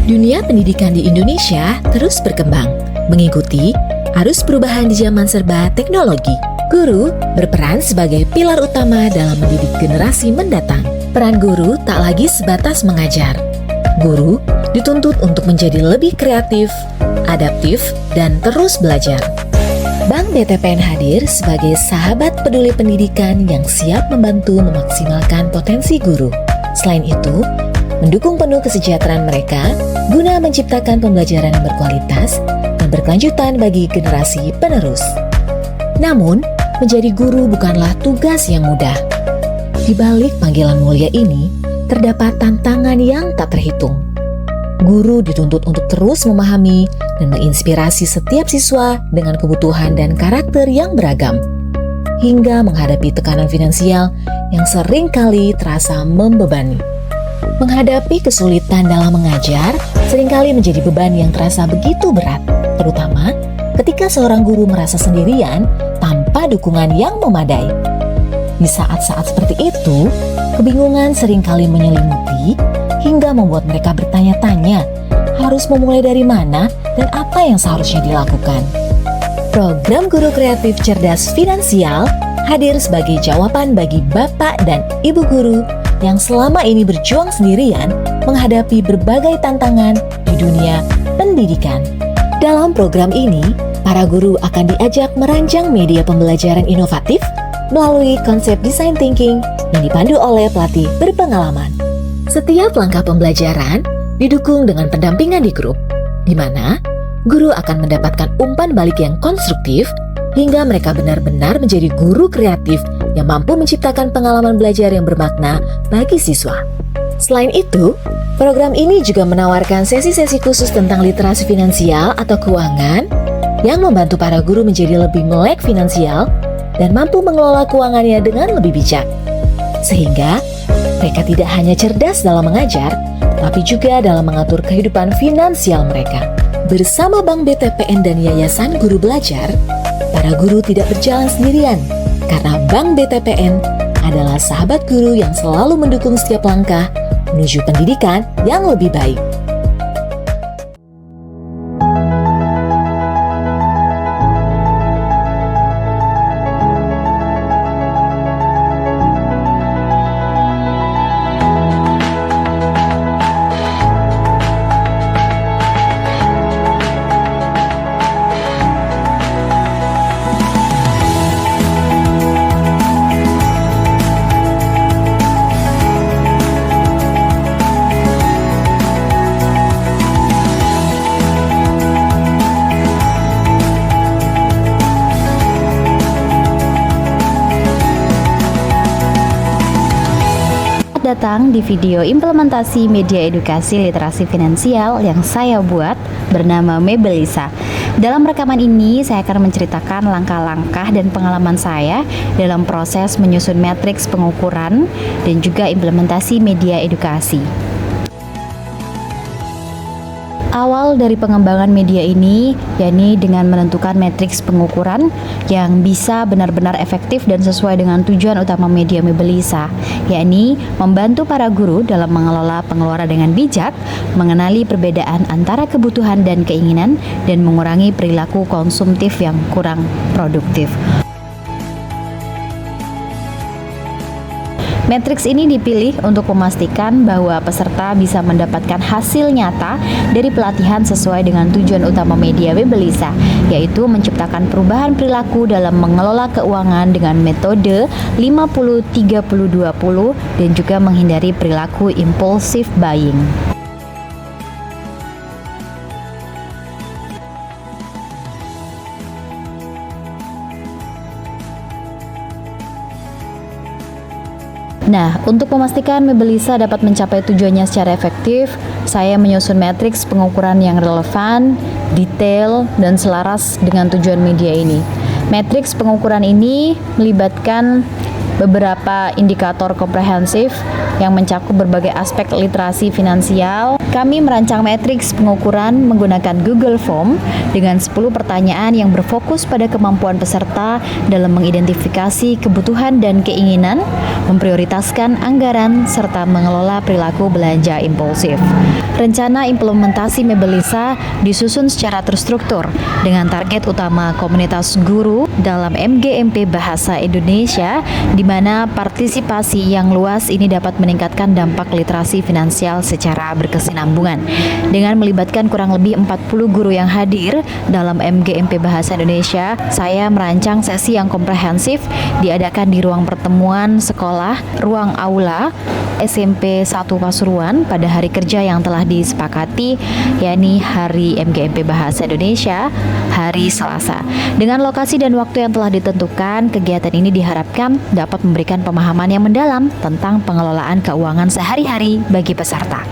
Dunia pendidikan di Indonesia terus berkembang, mengikuti arus perubahan di zaman serba teknologi. Guru berperan sebagai pilar utama dalam mendidik generasi mendatang. Peran guru tak lagi sebatas mengajar. Guru dituntut untuk menjadi lebih kreatif, adaptif, dan terus belajar. Bank BTPN hadir sebagai sahabat peduli pendidikan yang siap membantu memaksimalkan potensi guru. Selain itu, mendukung penuh kesejahteraan mereka guna menciptakan pembelajaran yang berkualitas dan berkelanjutan bagi generasi penerus. Namun, menjadi guru bukanlah tugas yang mudah. Di balik panggilan mulia ini, terdapat tantangan yang tak terhitung. Guru dituntut untuk terus memahami dan menginspirasi setiap siswa dengan kebutuhan dan karakter yang beragam, hingga menghadapi tekanan finansial yang seringkali terasa membebani. Menghadapi kesulitan dalam mengajar seringkali menjadi beban yang terasa begitu berat, terutama ketika seorang guru merasa sendirian tanpa dukungan yang memadai. Di saat-saat seperti itu, kebingungan seringkali menyelimuti hingga membuat mereka bertanya-tanya harus memulai dari mana dan apa yang seharusnya dilakukan. Program Guru Kreatif Cerdas Finansial hadir sebagai jawaban bagi Bapak dan Ibu guru yang selama ini berjuang sendirian menghadapi berbagai tantangan di dunia pendidikan. Dalam program ini, para guru akan diajak merancang media pembelajaran inovatif melalui konsep design thinking yang dipandu oleh pelatih berpengalaman. Setiap langkah pembelajaran didukung dengan pendampingan di grup, di mana guru akan mendapatkan umpan balik yang konstruktif hingga mereka benar-benar menjadi guru kreatif yang mampu menciptakan pengalaman belajar yang bermakna bagi siswa. Selain itu, program ini juga menawarkan sesi-sesi khusus tentang literasi finansial atau keuangan yang membantu para guru menjadi lebih melek finansial dan mampu mengelola keuangannya dengan lebih bijak. Sehingga mereka tidak hanya cerdas dalam mengajar, tapi juga dalam mengatur kehidupan finansial mereka. Bersama Bank BTPN dan Yayasan Guru Belajar, para guru tidak berjalan sendirian, karena Bank BTPN adalah sahabat guru yang selalu mendukung setiap langkah menuju pendidikan yang lebih baik. Datang di video implementasi media edukasi literasi finansial yang saya buat bernama Mebelisa. Dalam rekaman ini saya akan menceritakan langkah-langkah dan pengalaman saya dalam proses menyusun matriks pengukuran dan juga implementasi media edukasi. Awal dari pengembangan media ini, yakni dengan menentukan matriks pengukuran yang bisa benar-benar efektif dan sesuai dengan tujuan utama media Mebelisa, yakni membantu para guru dalam mengelola pengeluaran dengan bijak, mengenali perbedaan antara kebutuhan dan keinginan, dan mengurangi perilaku konsumtif yang kurang produktif. Matriks ini dipilih untuk memastikan bahwa peserta bisa mendapatkan hasil nyata dari pelatihan sesuai dengan tujuan utama media Mebelisa, yaitu menciptakan perubahan perilaku dalam mengelola keuangan dengan metode 50-30-20 dan juga menghindari perilaku impulsif buying. Nah, untuk memastikan Mebelisa dapat mencapai tujuannya secara efektif, saya menyusun matriks pengukuran yang relevan, detail, dan selaras dengan tujuan media ini. Matriks pengukuran ini melibatkan beberapa indikator komprehensif yang mencakup berbagai aspek literasi finansial. Kami merancang matriks pengukuran menggunakan Google Form dengan 10 pertanyaan yang berfokus pada kemampuan peserta dalam mengidentifikasi kebutuhan dan keinginan, memprioritaskan anggaran, serta mengelola perilaku belanja impulsif. Rencana implementasi Mebelisa disusun secara terstruktur dengan target utama komunitas guru dalam MGMP Bahasa Indonesia, di mana partisipasi yang luas ini dapat meningkatkan dampak literasi finansial secara berkesinambungan. Dengan melibatkan kurang lebih 40 guru yang hadir dalam MGMP Bahasa Indonesia, saya merancang sesi yang komprehensif diadakan di ruang pertemuan sekolah, ruang aula SMP 1 Pasuruan pada hari kerja yang telah disepakati, yakni hari MGMP Bahasa Indonesia, hari Selasa. Dengan lokasi dan waktu yang telah ditentukan, kegiatan ini diharapkan dapat memberikan pemahaman yang mendalam tentang pengelolaan keuangan sehari-hari bagi peserta.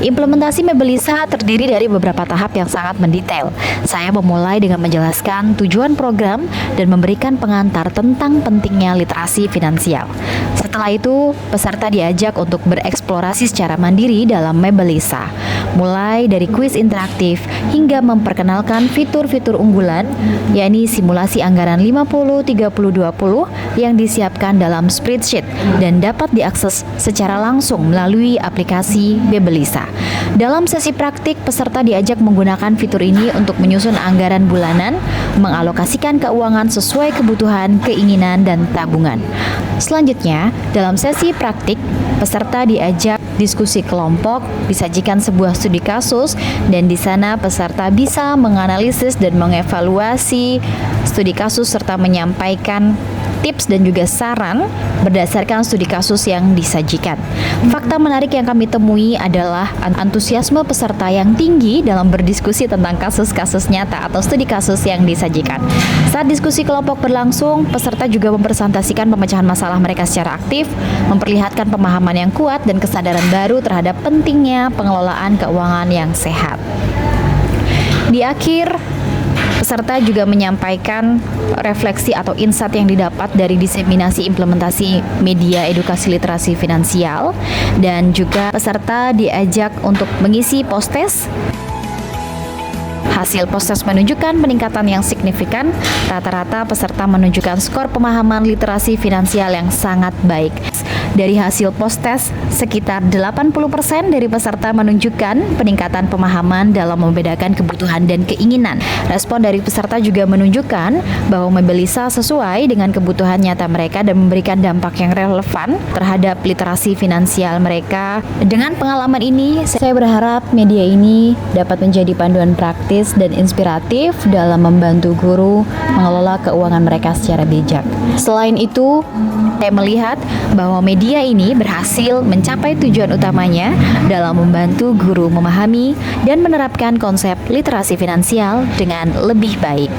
Implementasi Mebelisa terdiri dari beberapa tahap yang sangat mendetail. Saya memulai dengan menjelaskan tujuan program dan memberikan pengantar tentang pentingnya literasi finansial. Setelah itu, peserta diajak untuk bereksplorasi secara mandiri dalam Mebelisa, mulai dari kuis interaktif hingga memperkenalkan fitur-fitur unggulan, yakni simulasi anggaran 50-30-20 yang disiapkan dalam spreadsheet dan dapat diakses secara langsung melalui aplikasi Mebelisa. Dalam sesi praktik, peserta diajak menggunakan fitur ini untuk menyusun anggaran bulanan, mengalokasikan keuangan sesuai kebutuhan, keinginan, dan tabungan. Selanjutnya, dalam sesi praktik, peserta diajak diskusi kelompok, disajikan sebuah studi kasus, dan di sana peserta bisa menganalisis dan mengevaluasi studi kasus serta menyampaikan tips dan juga saran berdasarkan studi kasus yang disajikan. Fakta menarik yang kami temui adalah antusiasme peserta yang tinggi dalam berdiskusi tentang kasus-kasus nyata atau studi kasus yang disajikan. Saat diskusi kelompok berlangsung, peserta juga mempresentasikan pemecahan masalah mereka secara aktif, memperlihatkan pemahaman yang kuat dan kesadaran baru terhadap pentingnya pengelolaan keuangan yang sehat. Di akhir, peserta juga menyampaikan refleksi atau insight yang didapat dari diseminasi implementasi media edukasi literasi finansial, dan juga peserta diajak untuk mengisi post-test. Hasil post-test menunjukkan peningkatan yang signifikan. Rata-rata peserta menunjukkan skor pemahaman literasi finansial yang sangat baik. Dari hasil post-test, sekitar 80% dari peserta menunjukkan peningkatan pemahaman dalam membedakan kebutuhan dan keinginan. Respon dari peserta juga menunjukkan bahwa Mebelisa sesuai dengan kebutuhan nyata mereka dan memberikan dampak yang relevan terhadap literasi finansial mereka. Dengan pengalaman ini, saya berharap media ini dapat menjadi panduan praktis dan inspiratif dalam membantu guru mengelola keuangan mereka secara bijak. Selain itu, saya melihat bahwa media ini berhasil mencapai tujuan utamanya dalam membantu guru memahami dan menerapkan konsep literasi finansial dengan lebih baik.